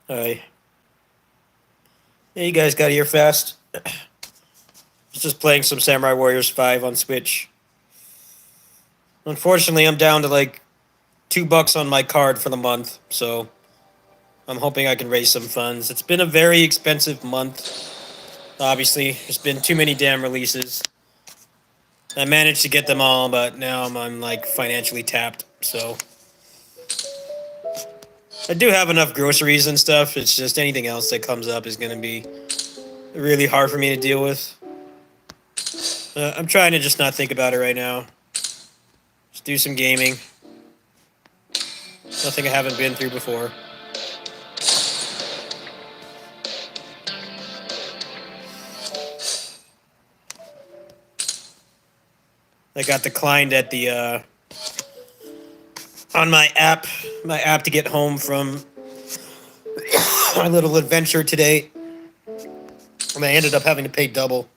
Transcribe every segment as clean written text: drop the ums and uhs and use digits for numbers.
Hi. Hey, you guys got here fast. Was just playing some Samurai Warriors 5 on Switch. Unfortunately, I'm down to like $2 on my card for the month, so I'm hoping I can raise some funds. It's been a very expensive month. Obviously, there's been too many damn releases. I managed to get them all, but now I'm like financially tapped. So I do have enough groceries and stuff. It's just anything else that comes up is going to be really hard for me to deal with. I'm trying to just not think about it right now. Just do some gaming. Nothing I haven't been through before. I got declined at the on my app to get home from my little adventure today, and I ended up having to pay double.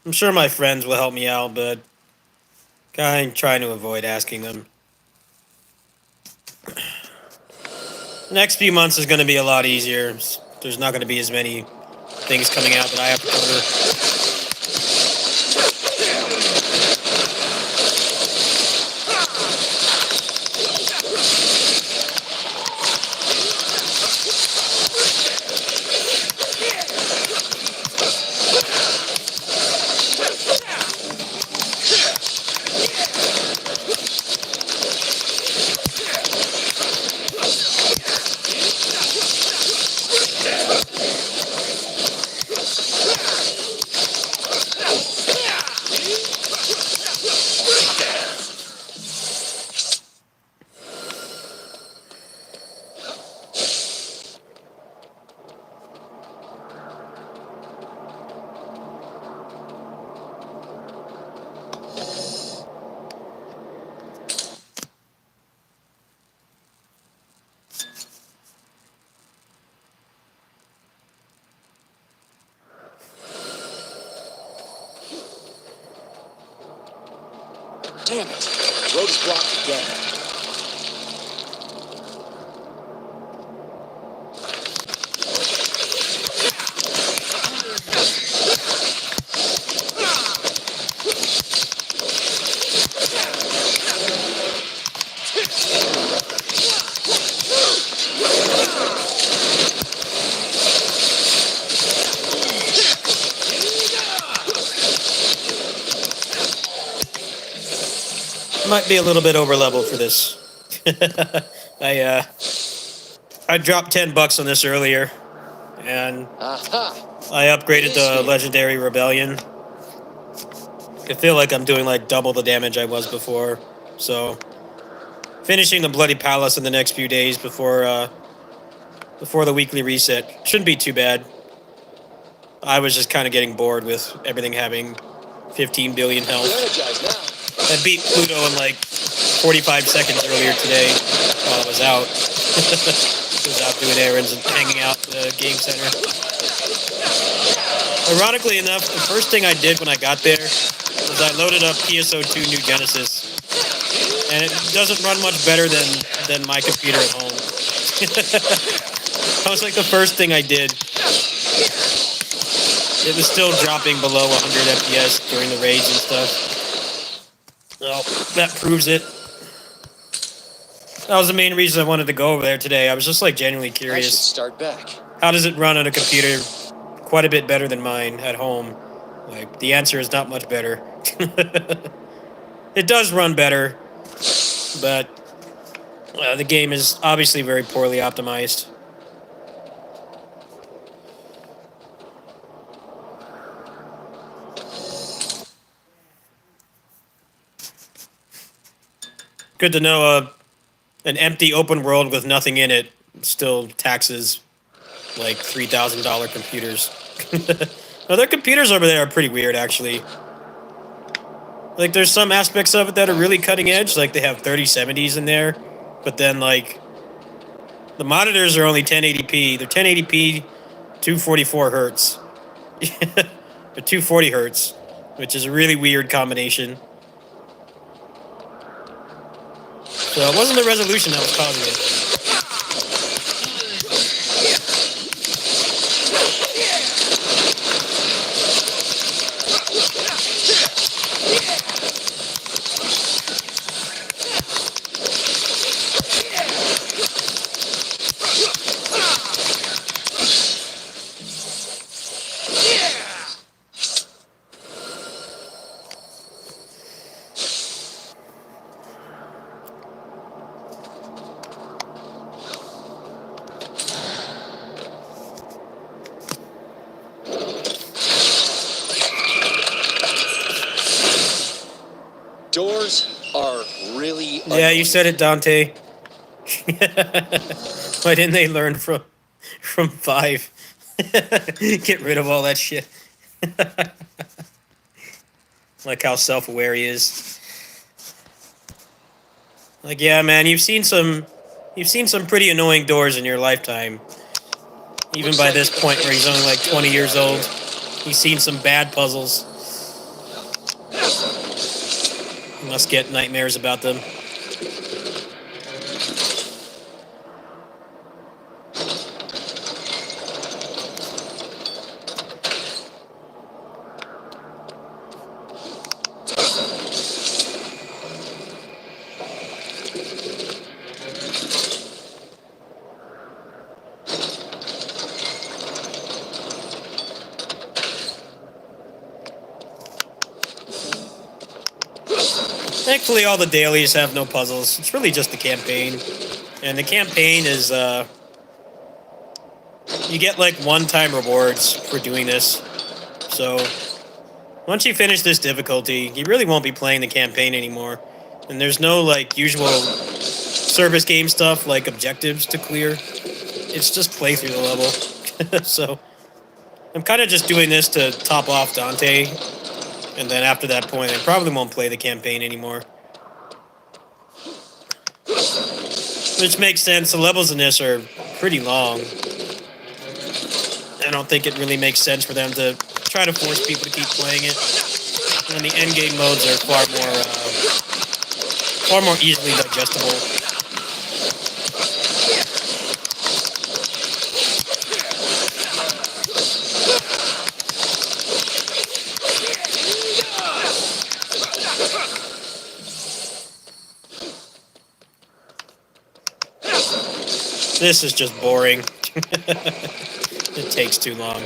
I'm sure my friends will help me out, but I'm trying to avoid asking them. The next few months is going to be a lot easier. There's not going to be as many things coming out that I have to cover. Damn it. Road is blocked again. Might be a little bit over level for this. I I dropped $10 on this earlier, and I upgraded the Legendary Rebellion. I feel like I'm doing like double the damage I was before, so finishing the Bloody Palace in the next few days before the weekly reset shouldn't be too bad. I was just kind of getting bored with everything having 15 billion health. I beat Pluto in like 45 seconds earlier today while I was out. I was out doing errands and hanging out at the game center. Ironically enough, the first thing I did when I got there was I loaded up PSO2 New Genesis. And it doesn't run much better than my computer at home. That was like the first thing I did. It was still dropping below 100 FPS during the raids and stuff. Well, that proves it. That was the main reason I wanted to go over there today. I was just like genuinely curious. I should start back. How does it run on a computer quite a bit better than mine at home? Like, the answer is not much better. It does run better, but the game is obviously very poorly optimized. Good to know an empty open world with nothing in it still taxes like $3,000 computers. No, their computers over there are pretty weird, actually. Like, there's some aspects of it that are really cutting edge. Like, they have 3070s in there, but then, like, the monitors are only 1080p. They're 1080p 244 hertz. Or 240 hertz, which is a really weird combination. So it wasn't the resolution that was causing it. Doors are really Yeah, annoying. you said it, Dante. Why didn't they learn from 5? Get rid of all that shit. Like how self-aware he is. Like, yeah, man, you've seen some pretty annoying doors in your lifetime. Even by this point where he's only like 20 years old, he's seen some bad puzzles. He must get nightmares about them. Thankfully, all the dailies have no puzzles. It's really just the campaign. And the campaign is, you get, like, one-time rewards for doing this. So, once you finish this difficulty, you really won't be playing the campaign anymore. And there's no, like, usual service game stuff, like objectives to clear. It's just play through the level. So, I'm kind of just doing this to top off Dante. And then after that point, I probably won't play the campaign anymore. Which makes sense. The levels in this are pretty long. I don't think it really makes sense for them to try to force people to keep playing it. And the endgame modes are far more easily digestible. This is just boring. It takes too long.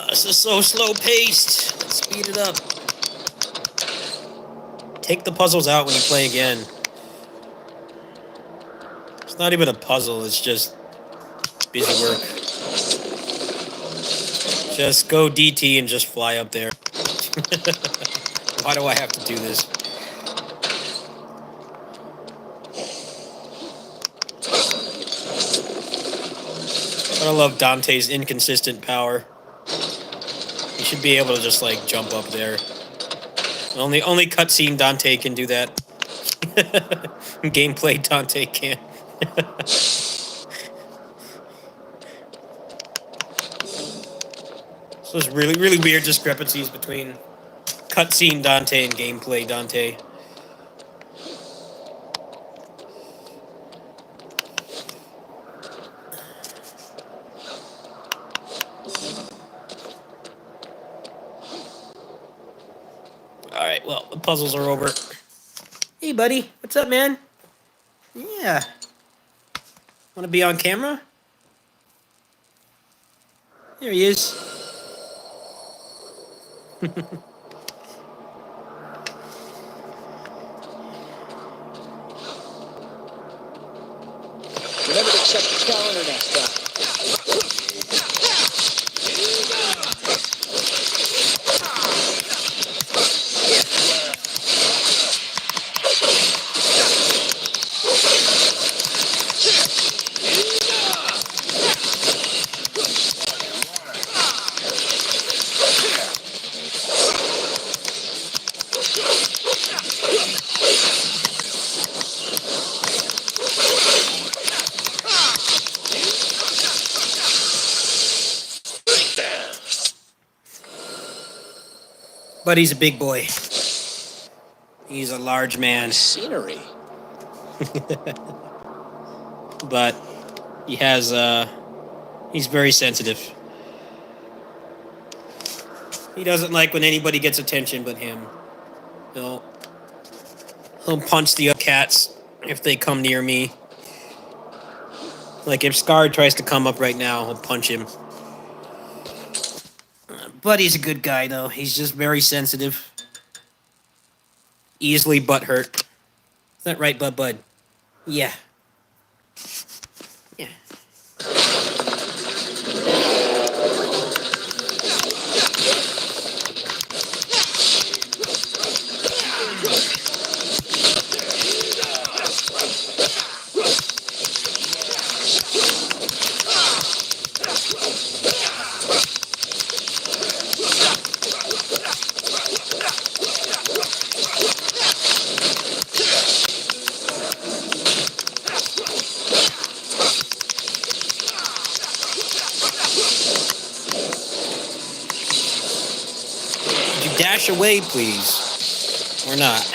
This is so slow-paced. Let's speed it up. Take the puzzles out when you play again. It's not even a puzzle, it's just busy work. Just go DT and just fly up there. Why do I have to do this? I love Dante's inconsistent power. You should be able to just, like, jump up there. Only cutscene Dante can do that. Gameplay Dante can't. So there's really weird discrepancies between cutscene Dante and gameplay Dante. Alright, well, the puzzles are over. Hey, buddy. What's up, man? Yeah. Want to be on camera? There he is. Remember to check the calendar next time. But he's a big boy. He's a large man. Scenery. But he has, he's very sensitive. He doesn't like when anybody gets attention but him. He'll punch the other cats if they come near me. Like if Scar tries to come up right now, he'll punch him. But he's a good guy, though. He's just very sensitive. Easily butthurt. Is that right, Bud? Yeah. Yeah. Dash away, please. Or not.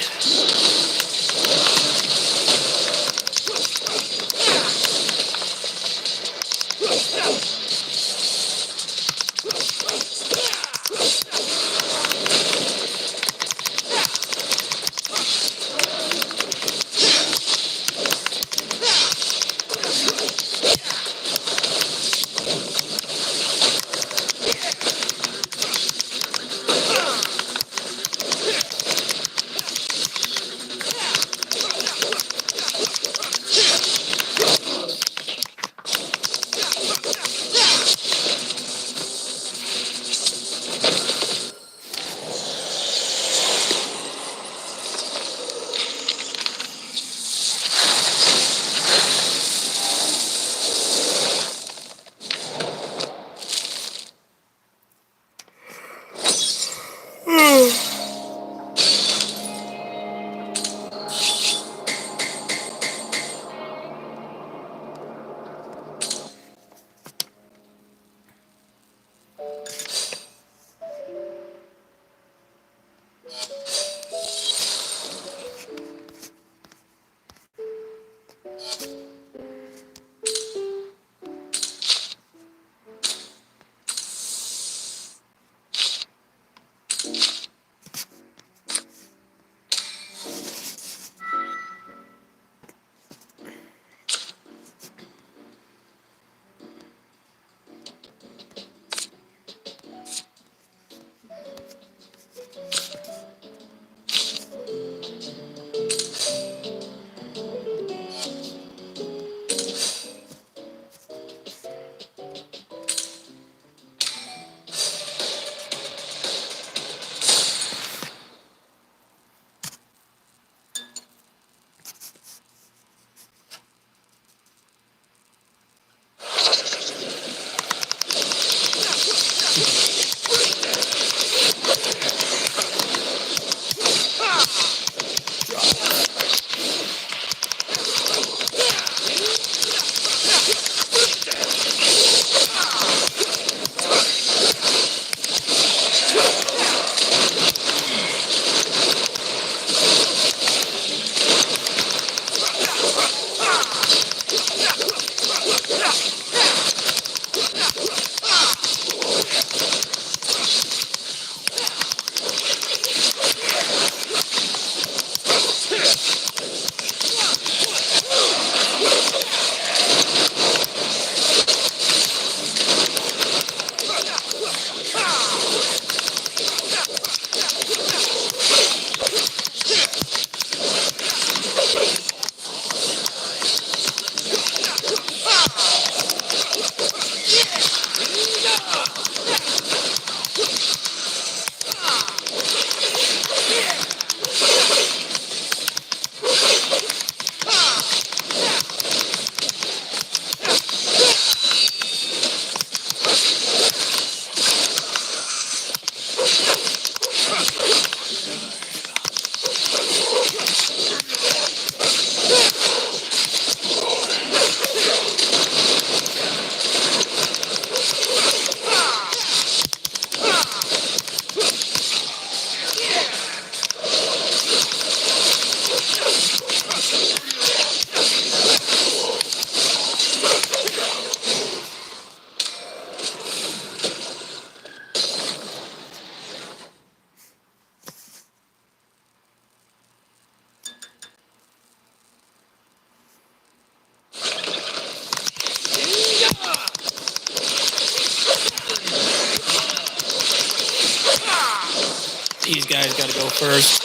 These guys got to go first.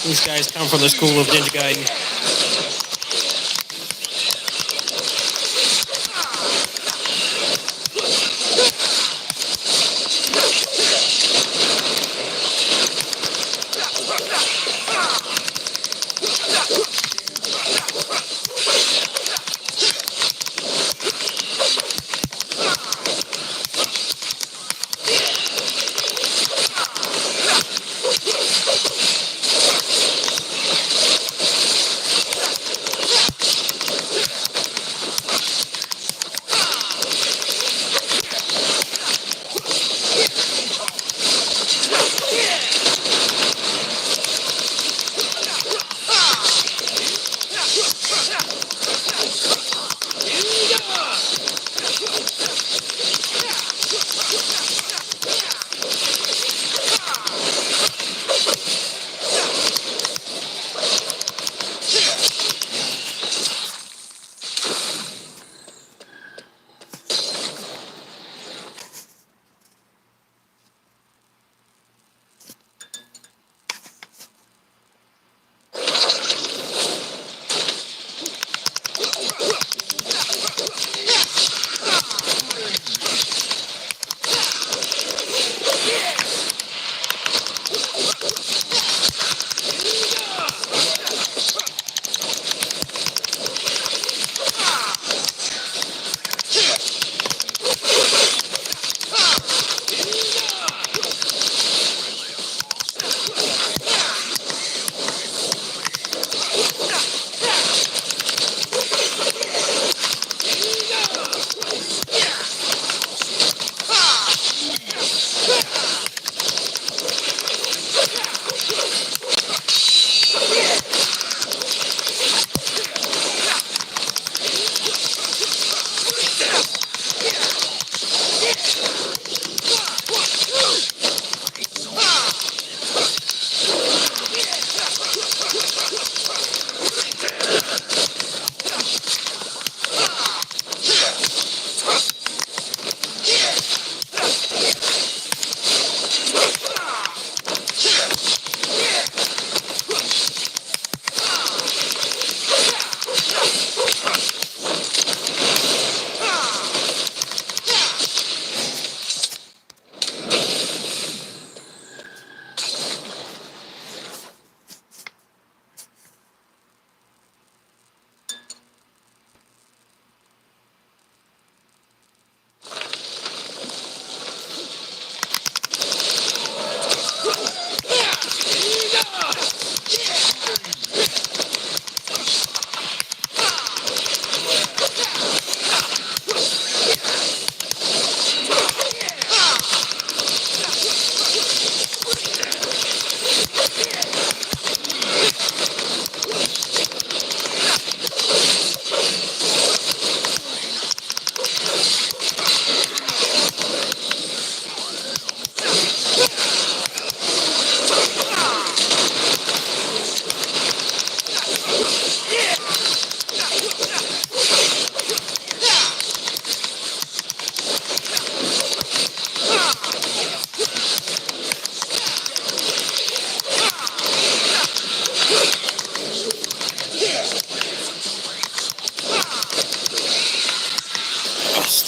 These guys come from the school of Ninja Gaiden.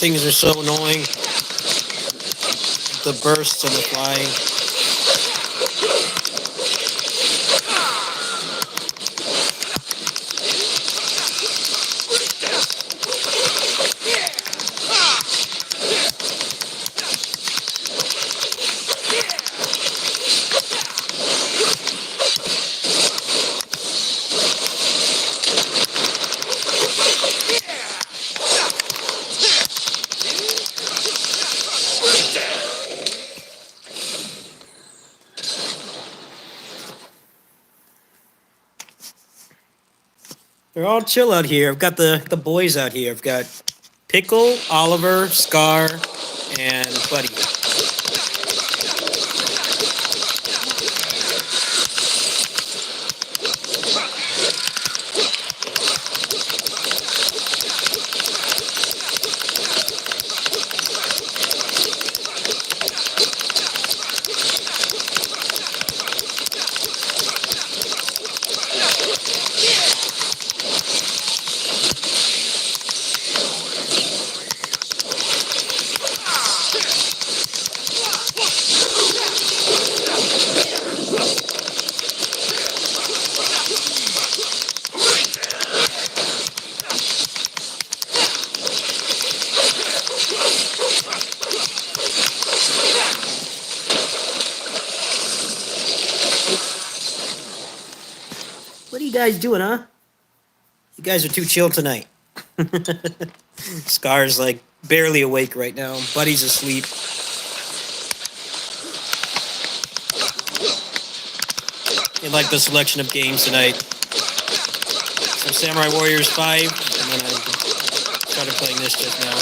Things are so annoying. The bursts and the flying. They're all chill out here. I've got the boys out here. I've got Pickle, Oliver, Scar, and Buddy. you guys doing, huh? You guys are too chill tonight. Scar's like barely awake right now. Buddy's asleep. He liked the selection of games tonight. Some Samurai Warriors 5, and then I started playing this just now.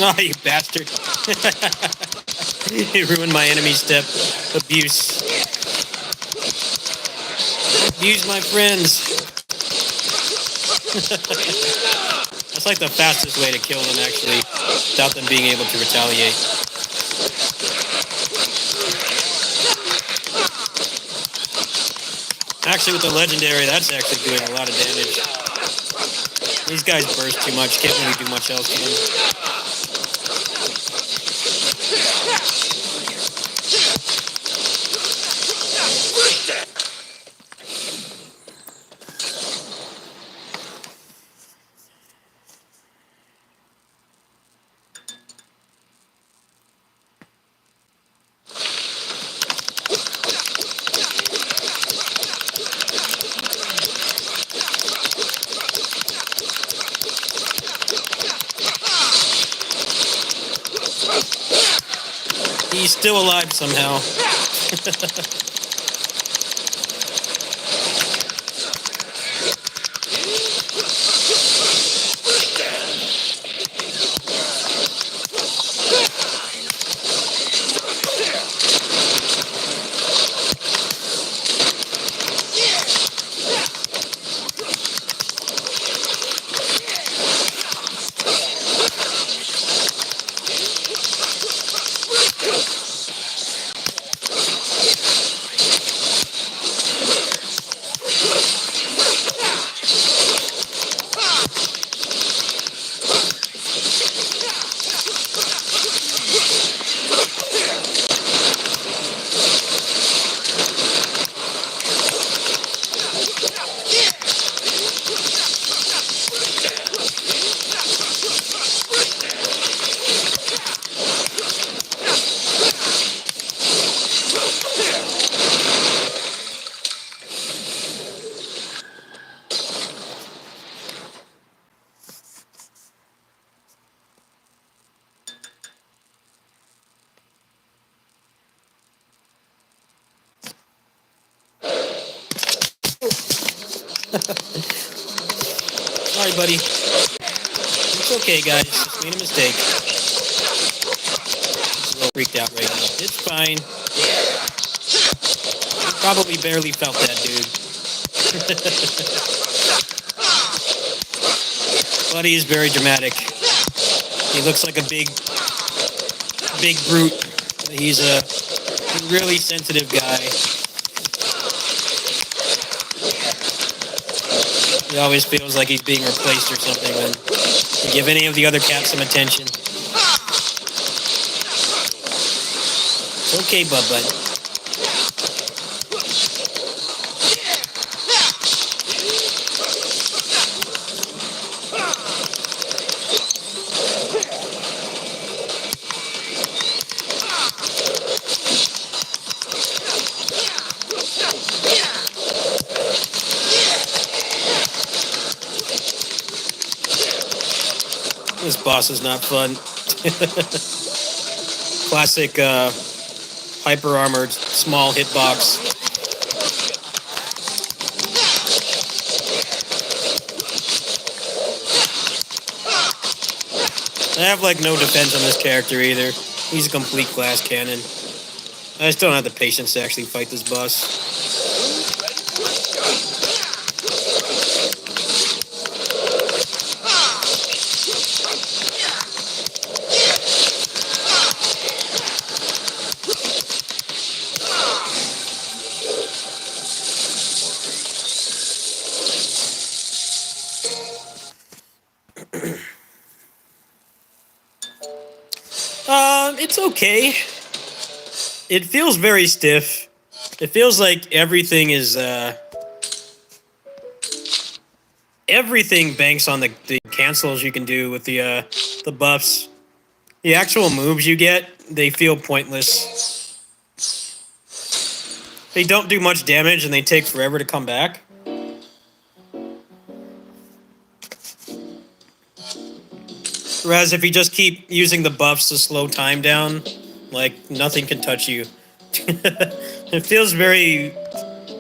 Oh, you bastard. You ruined my enemy step. Abuse. Abuse my friends. That's like the fastest way to kill them, actually, without them being able to retaliate. Actually, with the legendary, that's actually doing a lot of damage. These guys burst too much, can't really do much else to them. He's still alive somehow. buddy. It's okay, guys. Just made a mistake. He's a little freaked out right now. It's fine. He probably barely felt that, dude. Buddy is very dramatic. He looks like a big brute. He's a really sensitive guy. He always feels like he's being replaced or something when you give any of the other cats some attention. It's okay, bud. This boss is not fun. Classic hyper armored small hitbox. I have like no defense on this character either. He's a complete glass cannon. I just don't have the patience to actually fight this boss. It's okay. It feels very stiff. It feels like everything is, everything banks on the cancels you can do with the buffs. The actual moves you get, they feel pointless. They don't do much damage and they take forever to come back. Whereas if you just keep using the buffs to slow time down, like, nothing can touch you. It feels very,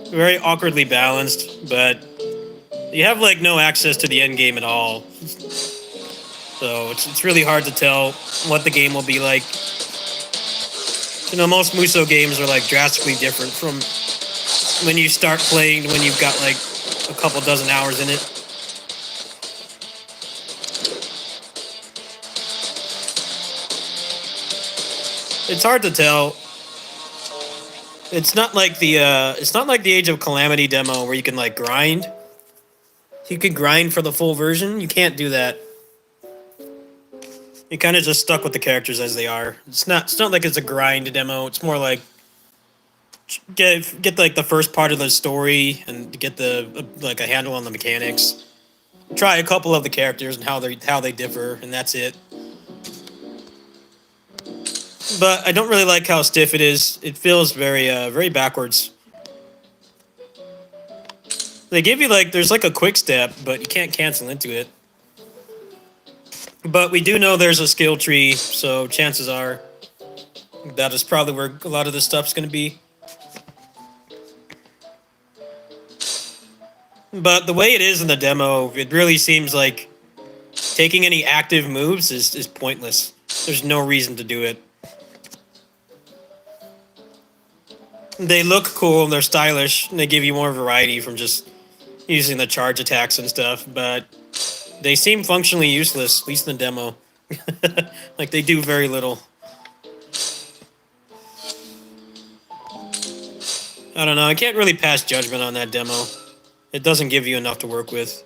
very awkwardly balanced, but you have, like, no access to the end game at all. So it's really hard to tell what the game will be like. You know, most Musou games are, like, drastically different from when you start playing to when you've got, like, a couple dozen hours in it. It's hard to tell. It's not like the Age of Calamity demo where you can like grind. You can grind for the full version. You can't do that. You kind of just stuck with the characters as they are. It's not like it's a grind demo. It's more like get like the first part of the story and get the like a handle on the mechanics. Try a couple of the characters and how they differ, and that's it. But I don't really like how stiff it is. It feels very, very backwards. They give you, like, there's, like, a quick step, but you can't cancel into it. But we do know there's a skill tree, so chances are that is probably where a lot of this stuff's going to be. But the way it is in the demo, it really seems like taking any active moves is pointless. There's no reason to do it. They look cool and they're stylish, and they give you more variety from just using the charge attacks and stuff, but they seem functionally useless, at least in the demo. Like, they do very little. I don't know, I can't really pass judgment on that demo. It doesn't give you enough to work with.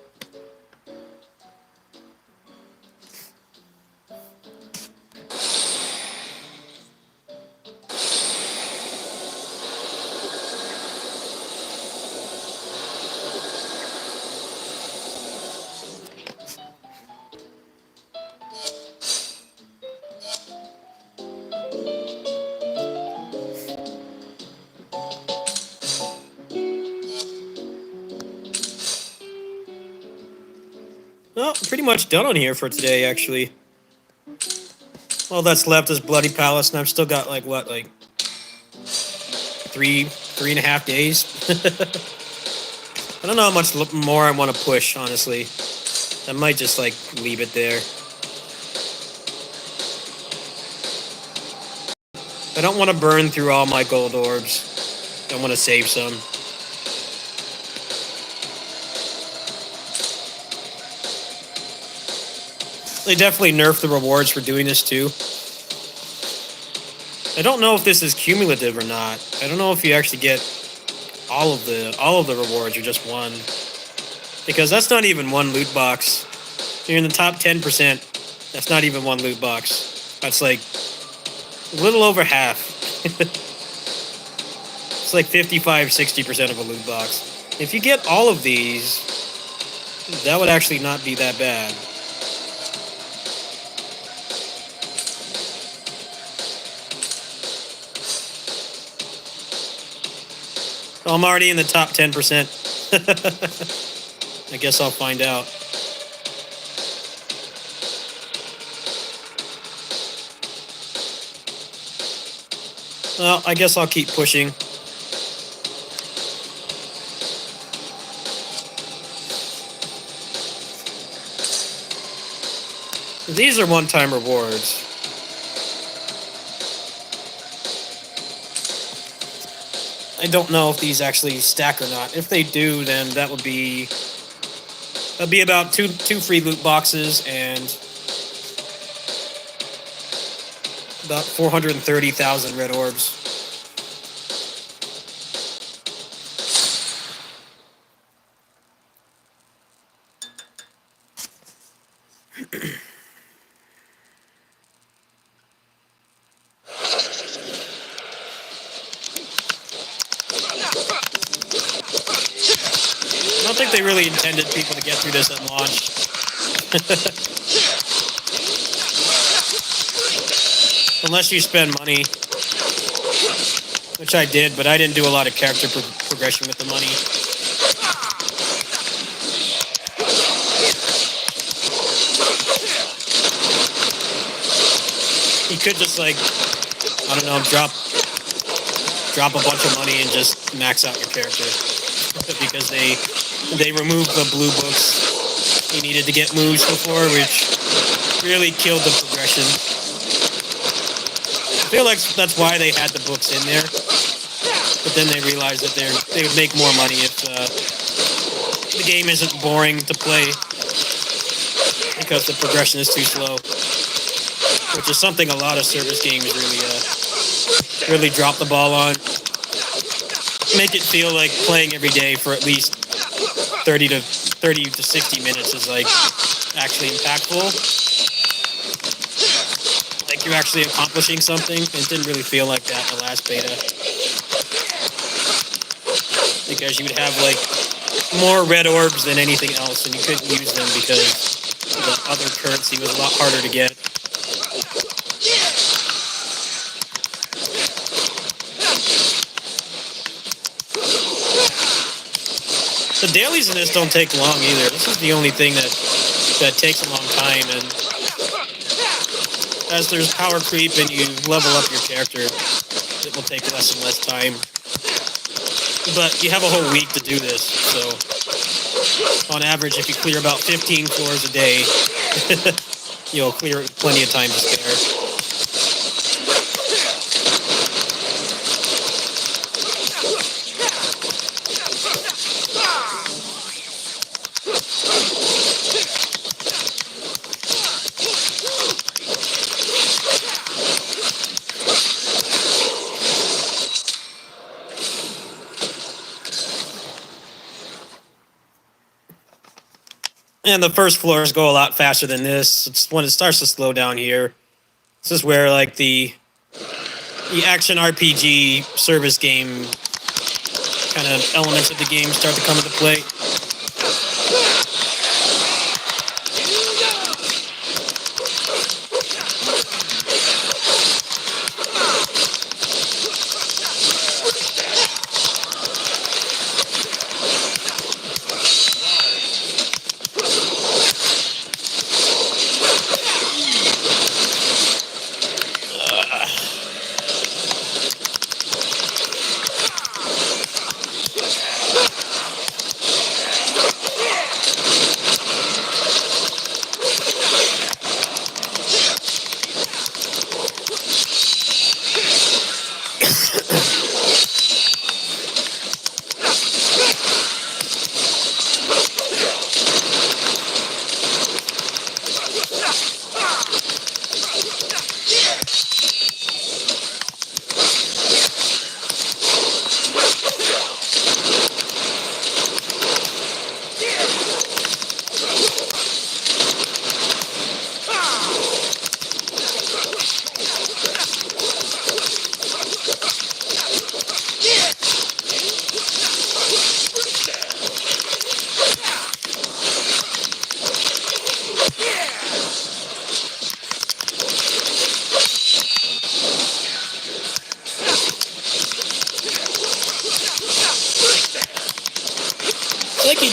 Well, pretty much done on here for today, actually. All that's left is Bloody Palace, and I've still got, like, what, like, three and a half days? I don't know how much more I want to push, honestly. I might just, like, leave it there. I don't want to burn through all my gold orbs. I want to save some. They definitely nerfed the rewards for doing this too. I don't know if this is cumulative or not. I don't know if you actually get all of the rewards or just one. Because that's not even one loot box. You're in the top 10%. That's not even one loot box. That's like a little over half. It's like 55-60% of a loot box. If you get all of these, that would actually not be that bad. I'm already in the top 10%. I guess I'll find out. Well, I guess I'll keep pushing. These are one-time rewards. I don't know if these actually stack or not. If they do, then that'd be about two free loot boxes and about 430,000 red orbs. I don't think they really intended people to get through this at launch. Unless you spend money. Which I did, but I didn't do a lot of character progression with the money. You could just, like, I don't know, drop a bunch of money and just max out your character. Because they removed the blue books you needed to get moves before, which really killed the progression. I feel like that's why they had the books in there. But then they realized that they would make more money if the game isn't boring to play because the progression is too slow. Which is something a lot of service games really drop the ball on. Make it feel like playing every day for at least 30 to 60 minutes is like actually impactful. Like you're actually accomplishing something. It didn't really feel like that in the last beta. Because you would have like more red orbs than anything else, and you couldn't use them because the other currency was a lot harder to get. The dailies in this don't take long either. This is the only thing that takes a long time, and as there's power creep and you level up your character, it will take less and less time. But you have a whole week to do this, so on average, if you clear about 15 floors a day, you'll clear plenty of time to spare. And the first floors go a lot faster than this. It's when it starts to slow down here. This is where like the action RPG service game kind of elements of the game start to come into play.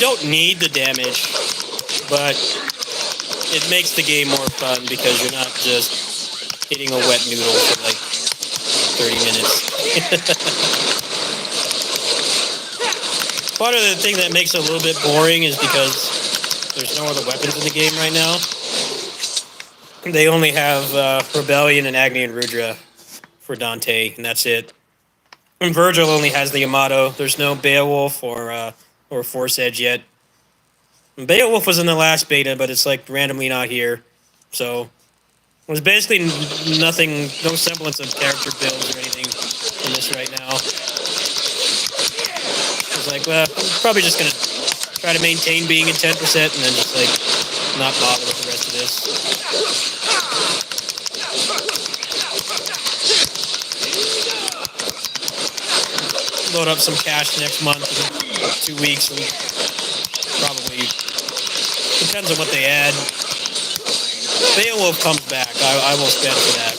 don't need the damage, but it makes the game more fun because you're not just hitting a wet noodle for like 30 minutes. Part of the thing that makes it a little bit boring is because there's no other weapons in the game right now. They only have Rebellion and Agni and Rudra for Dante, and that's it. And Virgil only has the Yamato. There's no Beowulf or Force Edge yet. And Beowulf was in the last beta, but it's like randomly not here. So there's basically nothing, no semblance of character builds or anything in this right now. It's like, well, I'm probably just gonna try to maintain being in 10% and then just like not bother with the rest of this. Load up some cash next month, 2 weeks, and probably depends on what they add. Beowulf comes back. I will spend for that.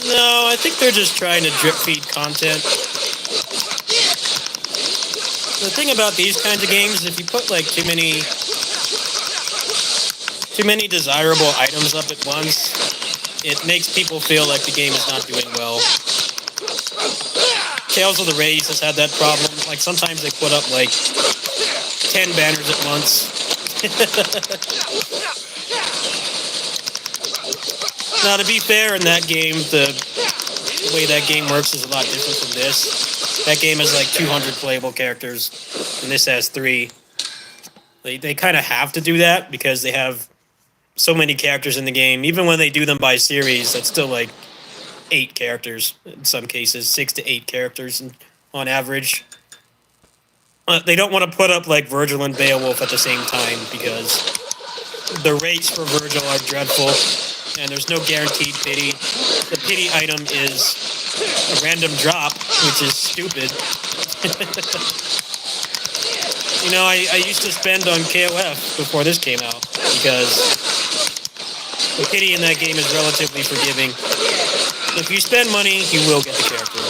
No, I think they're just trying to drip feed content. The thing about these kinds of games is if you put like too many desirable items up at once, it makes people feel like the game is not doing well. Tales of the Race has had that problem. Like sometimes they put up like 10 banners at once. Now, to be fair, in that game, the way that game works is a lot different from this. That game has like 200 playable characters, and this has 3. They kind of have to do that because they have so many characters in the game. Even when they do them by series, that's still like 8 characters in some cases, 6 to 8 characters on average. They don't want to put up like Virgil and Beowulf at the same time because the rates for Virgil are dreadful. And there's no guaranteed pity. The pity item is a random drop, which is stupid. You know, I used to spend on KOF before this came out, because the pity in that game is relatively forgiving. If you spend money, you will get the character.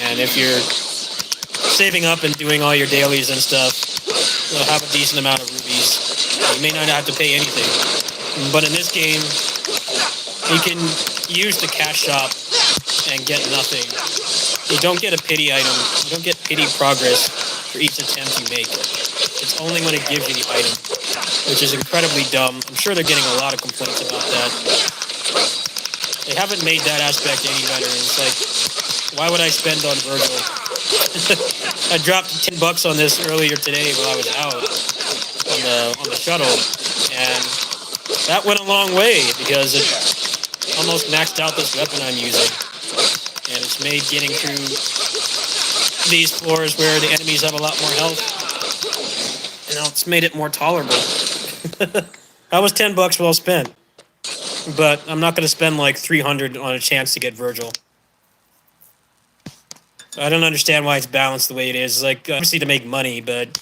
And if you're saving up and doing all your dailies and stuff, you'll have a decent amount of rubies. You may not have to pay anything. But in this game, you can use the cash shop and get nothing. You don't get a pity item. You don't get pity progress for each attempt you make. It's only when it gives you the item, which is incredibly dumb. I'm sure they're getting a lot of complaints about that. They haven't made that aspect any better. And it's like, why would I spend on Virgil? I dropped $10 on this earlier today while I was out on the shuttle, and that went a long way because it almost maxed out this weapon I'm using, and it's made getting through these floors where the enemies have a lot more health, you know, it's made it more tolerable. That was $10 well spent, but I'm not going to spend like 300 on a chance to get Virgil. I don't understand why it's balanced the way it is. It's like, obviously to make money, but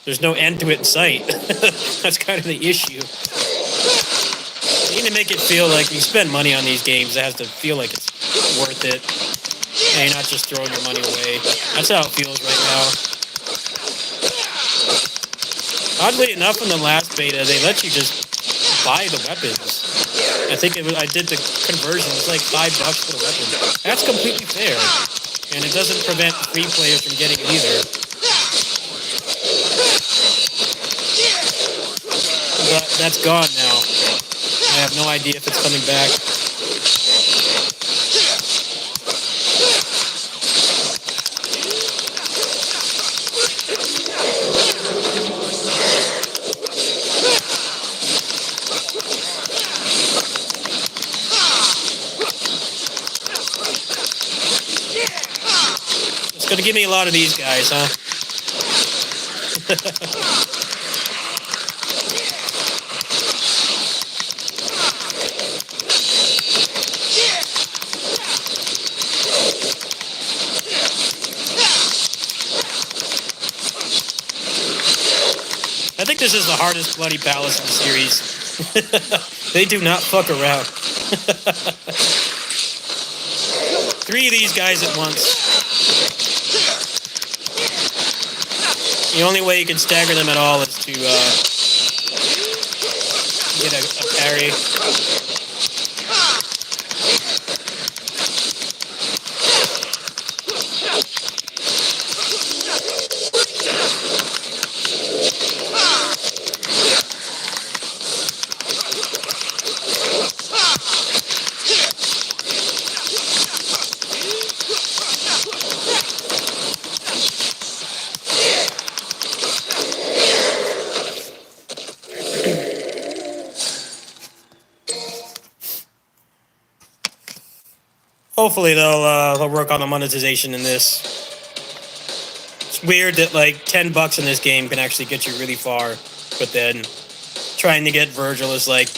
there's no end to it in sight. That's kind of the issue. You need to make it feel like you spend money on these games. It has to feel like it's worth it. And you're not just throwing your money away. That's how it feels right now. Oddly enough, in the last beta, they let you just buy the weapons. I think I did the conversion. It's like $5 for the weapon. That's completely fair. And it doesn't prevent free players from getting it either. But that's gone now. I have no idea if it's coming back. It's gonna give me a lot of these guys, huh? I think this is the hardest Bloody Palace in the series. They do not fuck around. 3 of these guys at once. The only way you can stagger them at all is to get a parry. Hopefully they'll work on the monetization in this. It's weird that like $10 in this game can actually get you really far, but then trying to get Virgil is like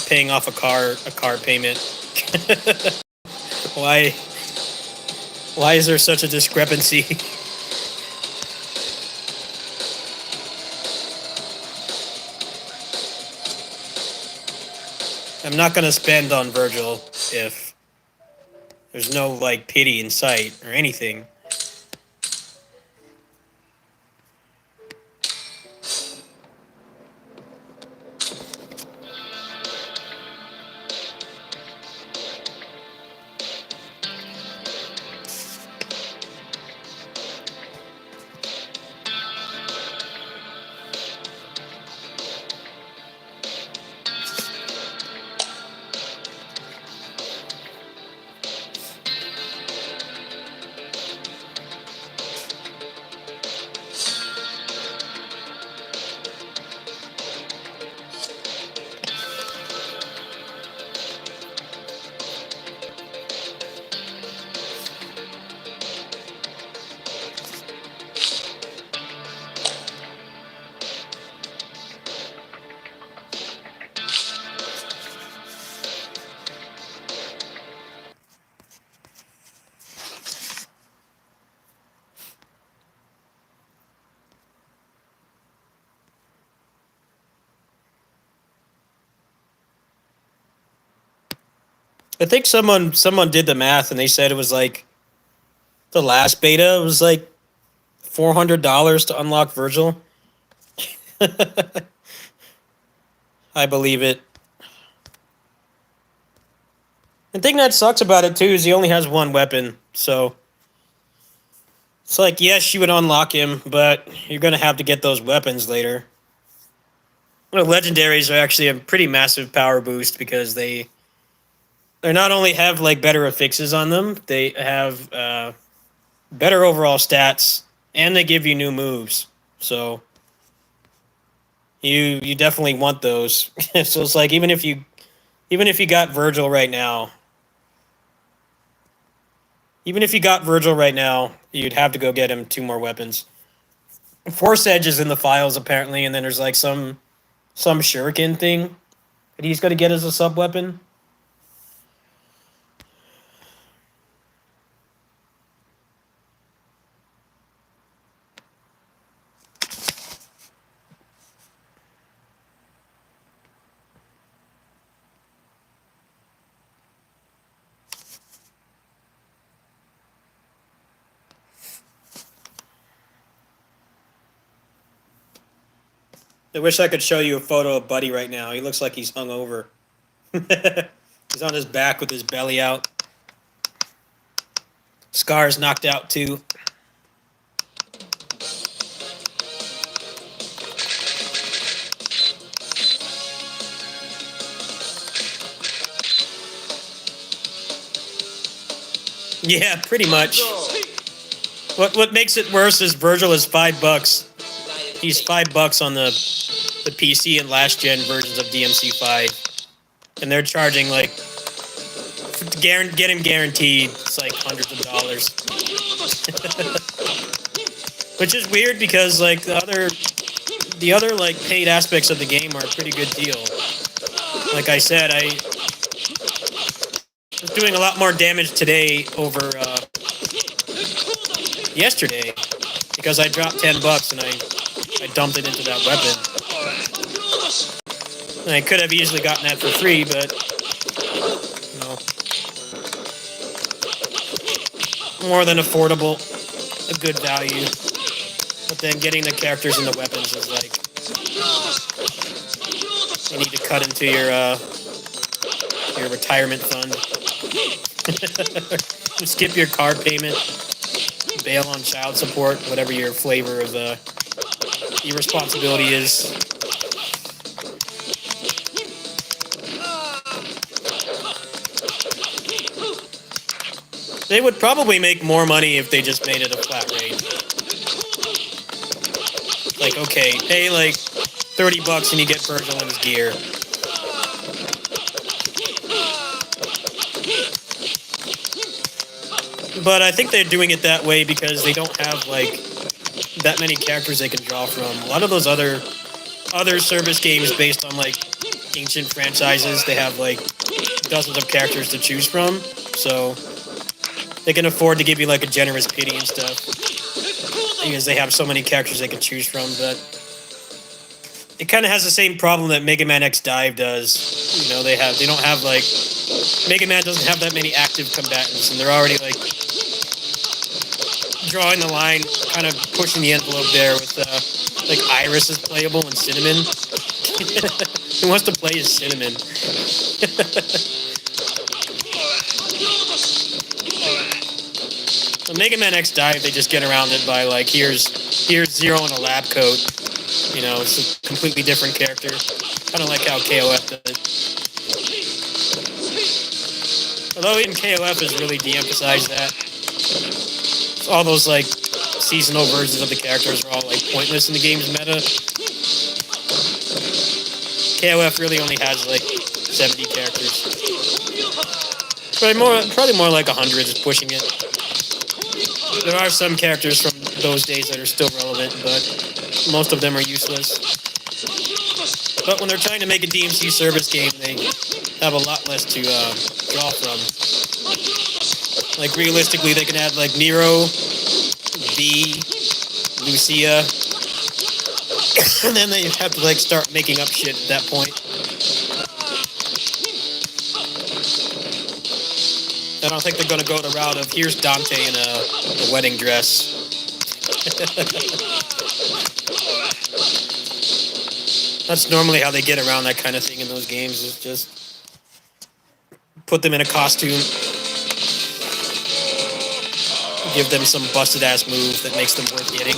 paying off a car payment. Why is there such a discrepancy? I'm not gonna spend on Virgil if there's no like pity in sight or anything. I think someone did the math and they said it was like the last beta was like $400 to unlock Virgil. I believe it. The thing that sucks about it too is he only has one weapon, so it's like yes, you would unlock him, but you're gonna have to get those weapons later. Well, legendaries are actually a pretty massive power boost because they not only have like better affixes on them, they have better overall stats, and they give you new moves. So you definitely want those. So it's like even if you got Virgil right now, you'd have to go get him 2 more weapons. Force Edge is in the files apparently, and then there's like some shuriken thing that he's gonna get as a sub weapon. I wish I could show you a photo of Buddy right now. He looks like he's hungover. He's on his back with his belly out. Scar's knocked out too. Yeah, pretty much. What makes it worse is Virgil is $5. He's $5 on the PC and last gen versions of DMC5, and they're charging like to get him guaranteed. It's like hundreds of dollars. Which is weird because like the other like paid aspects of the game are a pretty good deal. Like I said, I was doing a lot more damage today over yesterday because I dropped $10 and I dumped it into that weapon. And I could have easily gotten that for free, but you know, more than affordable, a good value. But then getting the characters and the weapons is like you need to cut into your retirement fund. Skip your car payment, bail on child support, whatever your flavor of irresponsibility is. They would probably make more money if they just made it a flat rate. Like, okay, pay like $30 and you get Virgil and his gear. But I think they're doing it that way because they don't have like that many characters they can draw from. A lot of those other service games based on like ancient franchises, they have like dozens of characters to choose from. So they can afford to give you like a generous pity and stuff because they have so many characters they can choose from. But it kind of has the same problem that Mega Man X Dive does. You know, they don't have like Mega Man doesn't have that many active combatants, and they're already like drawing the line, kind of pushing the envelope there with like Iris is playable and Cinnamon. Who wants to play as Cinnamon? So Mega Man X Dive, they just get around it by like here's Zero in a lab coat. You know, it's a completely different character. Kind of like how KOF does it. Although even KOF has really de-emphasized that. All those like seasonal versions of the characters are all like pointless in the game's meta. KOF really only has like 70 characters. Probably more like 100 is pushing it. There are some characters from those days that are still relevant, but most of them are useless. But when they're trying to make a DMC service game, they have a lot less to draw from. Like, realistically, they can add, like, Nero, V, Lucia, and then they have to, like, start making up shit at that point. I don't think they're going to go the route of, here's Dante in a wedding dress. That's normally how they get around that kind of thing in those games, is just put them in a costume, give them some busted-ass move that makes them worth getting.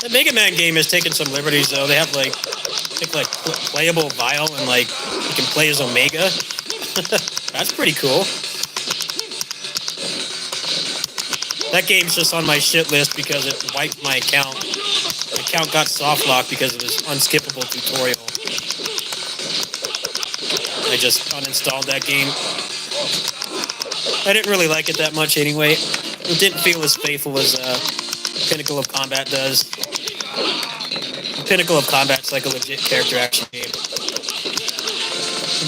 The Mega Man game has taken some liberties, though. They have, like, playable Vile, and, like, you can play as Omega. That's pretty cool. That game's just on my shit list because it wiped my account. My account got soft locked because of this unskippable tutorial. I just uninstalled that game. I didn't really like it that much anyway. It didn't feel as faithful as Pinnacle of Combat does. Pinnacle of Combat's like a legit character action game.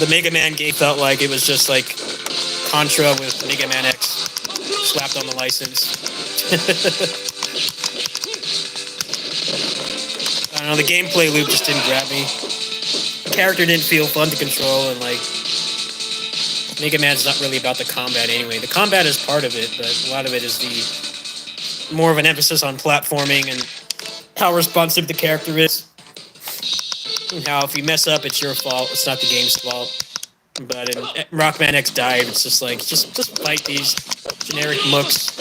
The Mega Man game felt like it was just like Contra with Mega Man X slapped on the license. I don't know, the gameplay loop just didn't grab me. The character didn't feel fun to control, and like Mega Man's not really about the combat anyway. The combat is part of it, but a lot of it is the more of an emphasis on platforming and how responsive the character is. how if you mess up, it's your fault. It's not the game's fault. But in Rockman X Dive, it's just like, just fight these generic mooks.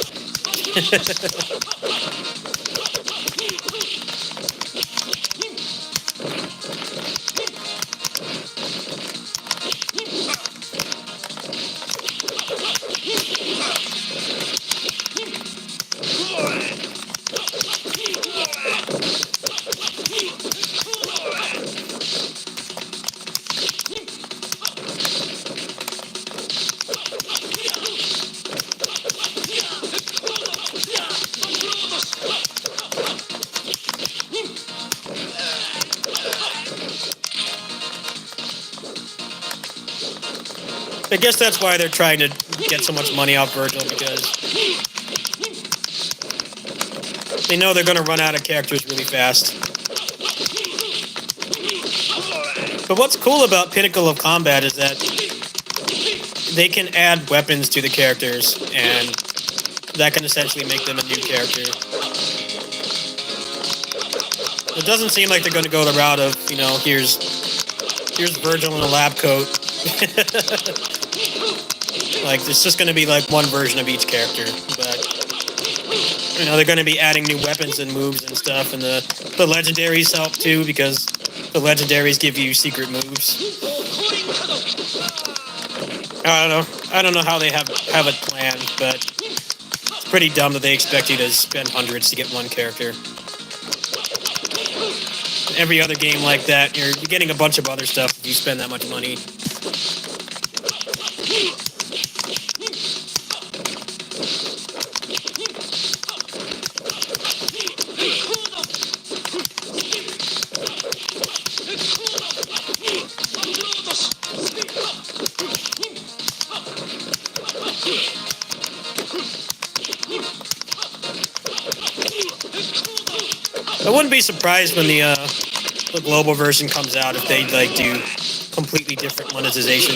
I guess that's why they're trying to get so much money off Virgil, because they know they're going to run out of characters really fast. But what's cool about Pinnacle of Combat is that they can add weapons to the characters, and that can essentially make them a new character. It doesn't seem like they're going to go the route of, you know, here's Virgil in a lab coat. Like, it's just going to be like one version of each character. But, you know, they're going to be adding new weapons and moves and stuff, and the legendaries help too, because the legendaries give you secret moves. I don't know how they have it planned, but it's pretty dumb that they expect you to spend hundreds to get one character. Every other game like that, you're getting a bunch of other stuff if you spend that much money. I wouldn't be surprised when the global version comes out if they like do completely different monetization.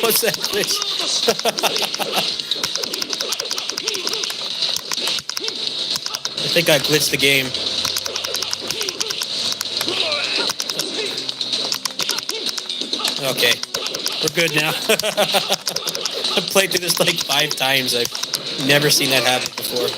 What's that glitch? I think I glitched the game. Okay, we're good now. I've played through this like 5 times. I've never seen that happen before.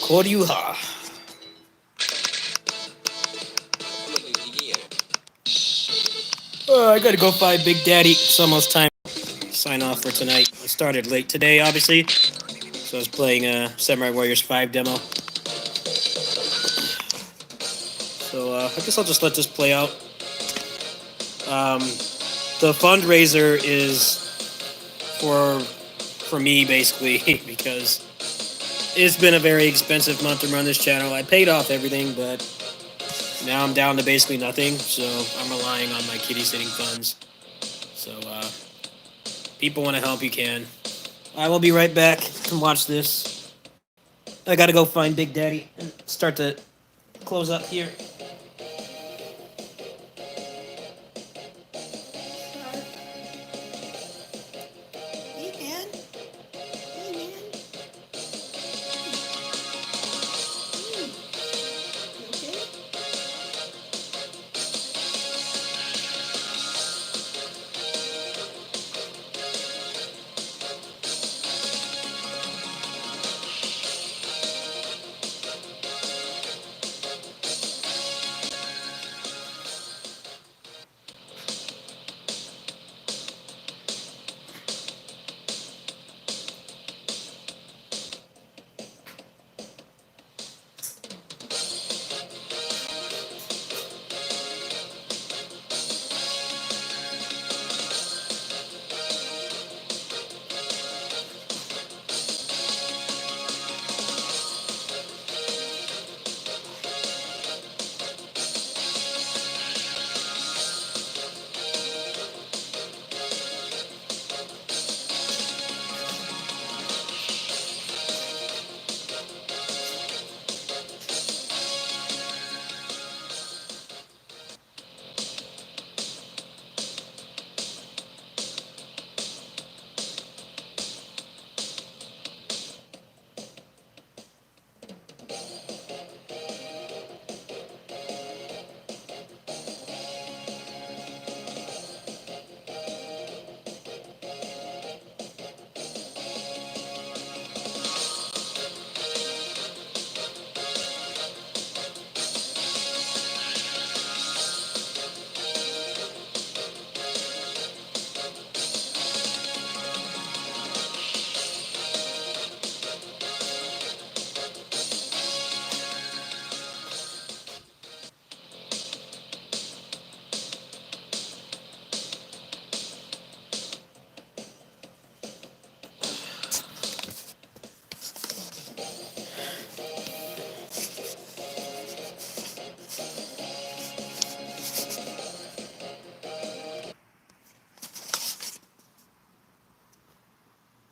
Koryuha. I gotta go find Big Daddy. It's almost time to sign off for tonight. I started late today, obviously. So I was playing Samurai Warriors 5 demo. So I guess I'll just let this play out. The fundraiser is for me, basically, because it's been a very expensive month to run this channel. I paid off everything, but now I'm down to basically nothing, so I'm relying on my Kittysitting funds. So, people want to help, you can. I will be right back and watch this. I gotta go find Big Daddy and start to close up here. Hey, man. Hey, man. You okay?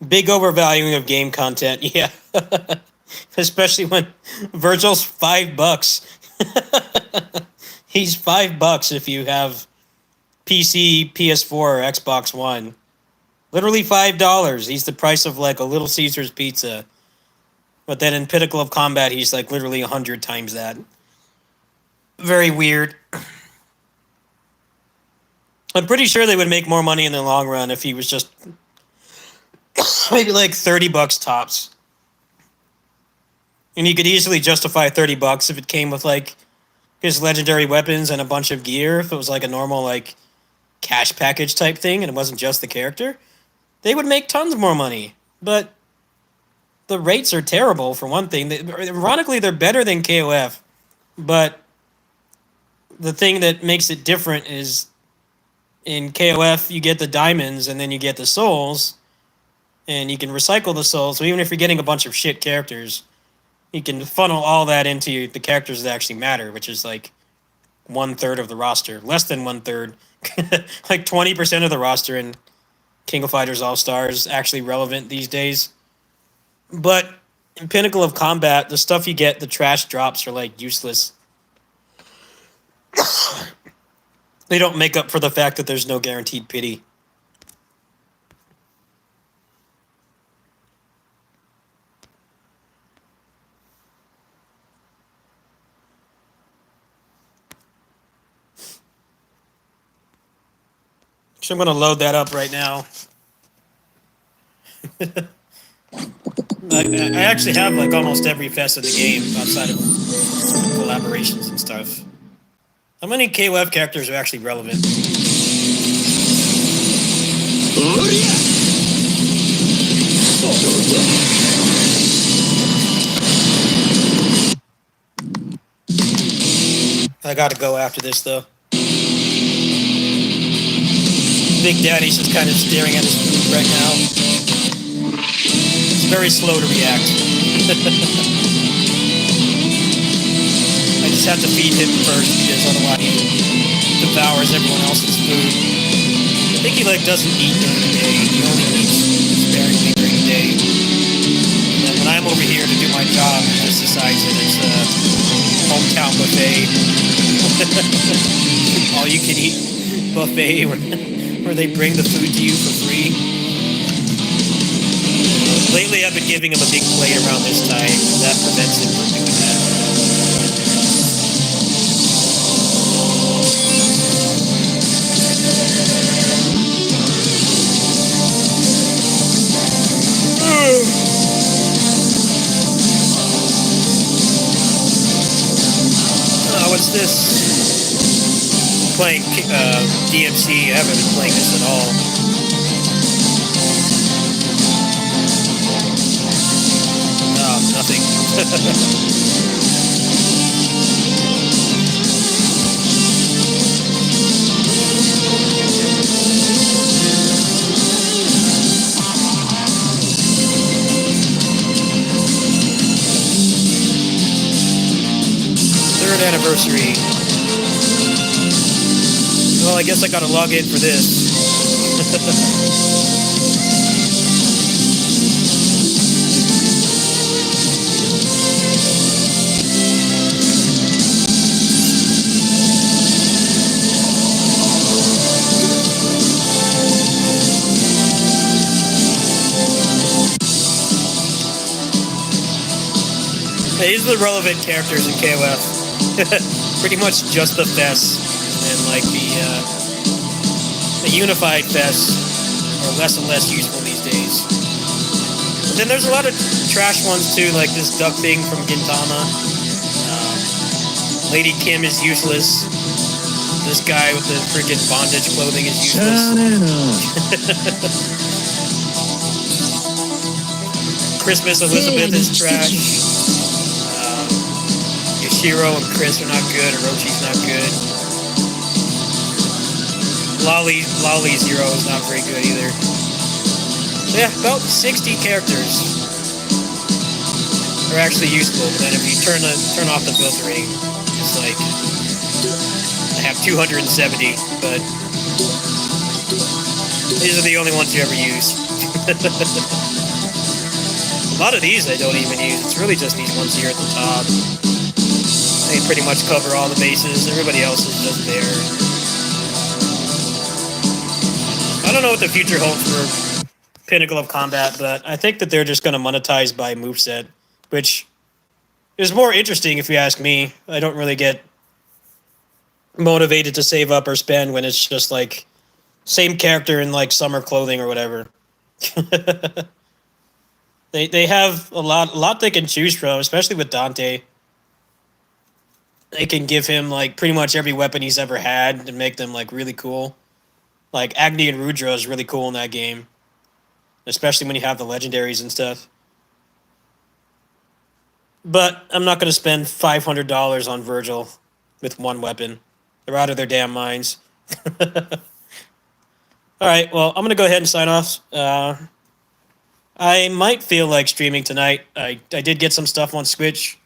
Big overvaluing of game content, yeah. Especially when Virgil's $5. He's $5 if you have PC, PS4, or Xbox One. Literally $5. He's the price of like a Little Caesar's pizza. But then in Pinnacle of Combat, he's like literally 100 times that. Very weird. I'm pretty sure they would make more money in the long run if he was just maybe like $30 tops. And you could easily justify $30 if it came with like his legendary weapons and a bunch of gear. If it was like a normal like cash package type thing and it wasn't just the character, they would make tons more money. But the rates are terrible for one thing. Ironically, they're better than KOF, but the thing that makes it different is in KOF you get the diamonds and then you get the souls, and you can recycle the souls. So even if you're getting a bunch of shit characters, you can funnel all that into the characters that actually matter, which is like 1/3 of the roster, less than 1/3, like 20% of the roster in King of Fighters All Stars actually relevant these days. But in Pinnacle of Combat, the stuff you get, the trash drops are like useless. They don't make up for the fact that there's no guaranteed pity. So I'm going to load that up right now. I actually have like almost every fest in the game outside of collaborations and stuff. How many KOF characters are actually relevant? I gotta go after this though. Big Daddy's just kind of staring at his food right now. It's very slow to react. I just have to feed him first because otherwise he devours everyone else's food. I think he like doesn't eat during the day. He only eats sparingly during the day. And then when I'm over here to do my job, he just decides that it's a hometown buffet. All you can eat buffet where they bring the food to you for free. Lately I've been giving him a big plate around this time. That prevents him from doing that. What's this? Playing DMC. I haven't been playing this at all. No, nothing. Third anniversary. Well, I guess I gotta log in for this. These are the relevant characters in KOF. Pretty much just the fests. And like the unified fests are less and less useful these days. But then there's a lot of trash ones too, like this duck thing from Gintama. Lady Kim is useless. This guy with the freaking bondage clothing is useless. Christmas Elizabeth is trash. Yoshiro and Chris are not good. Orochi's not good. Lolly Zero is not very good either. So yeah, about 60 characters are actually useful. But then if you turn off the filtering, it's like I have 270, but these are the only ones you ever use. A lot of these I don't even use. It's really just these ones here at the top. They pretty much cover all the bases. Everybody else is just there. I don't know what the future holds for Pinnacle of Combat, but I think that they're just going to monetize by moveset which is more interesting if you ask me. I don't really get motivated to save up or spend when it's just like same character in like summer clothing or whatever. They have a lot they can choose from, especially with Dante. They can give him like pretty much every weapon he's ever had and make them like really cool. Like Agni and Rudra is really cool in that game, especially when you have the legendaries and stuff. But I'm not going to spend $500 on Virgil with one weapon. They're out of their damn minds. All right, well, I'm going to go ahead and sign off. I might feel like streaming tonight. I did get some stuff on Switch.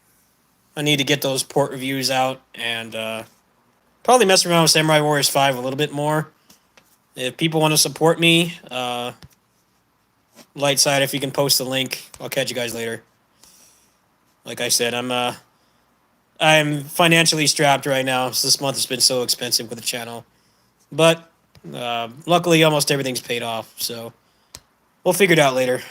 I need to get those port reviews out and probably mess around with Samurai Warriors 5 a little bit more. If people want to support me, Lightside, if you can post the link, I'll catch you guys later. Like I said, I'm financially strapped right now. So this month has been so expensive with the channel. But luckily, almost everything's paid off. So we'll figure it out later.